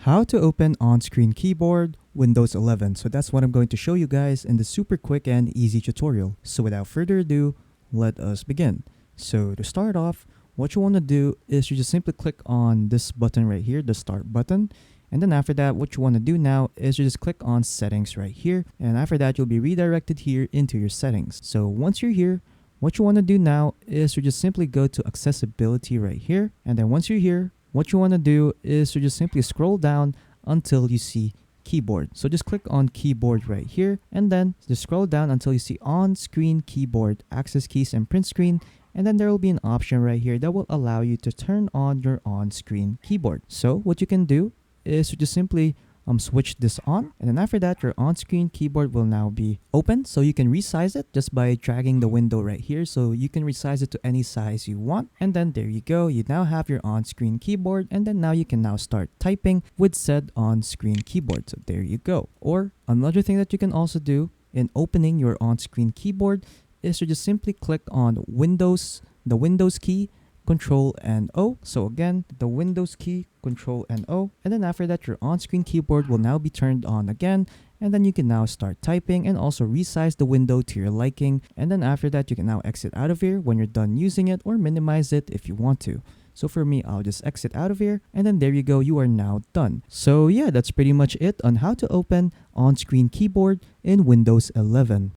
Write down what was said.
How to open on-screen keyboard Windows 11. So that's what I'm going to show you guys in this super quick and easy tutorial. So without further ado, let us begin. So to start off, what you want to do is you just simply click on this button right here, the start button. And then after that, what you want to do now is you just click on settings right here. And after that, you'll be redirected here into your settings. So once you're here, what you want to do now is you just simply go to accessibility right here. And then once you're here, what you want to do is you just simply scroll down until you see keyboard. So just click on keyboard right here and then just scroll down until you see on-screen keyboard, access keys and print screen. And then there will be an option right here that will allow you to turn on your on-screen keyboard. So what you can do is you just simply switch this on, and then after that your on-screen keyboard will now be open. So you can resize it just by dragging the window right here, so you can resize it to any size you want. And then there you go, you now have your on-screen keyboard, and then now you can now start typing with said on-screen keyboard. So there you go. Or another thing that you can also do in opening your on-screen keyboard is to just simply click on Windows, the Windows key, Control and O. So again, the Windows key, Control and O. And then after that, your on-screen keyboard will now be turned on again. And then you can now start typing and also resize the window to your liking. And then after that, you can now exit out of here when you're done using it, or minimize it if you want to. So for me, I'll just exit out of here, and then there you go, you are now done. So yeah, that's pretty much it on how to open on-screen keyboard in Windows 11.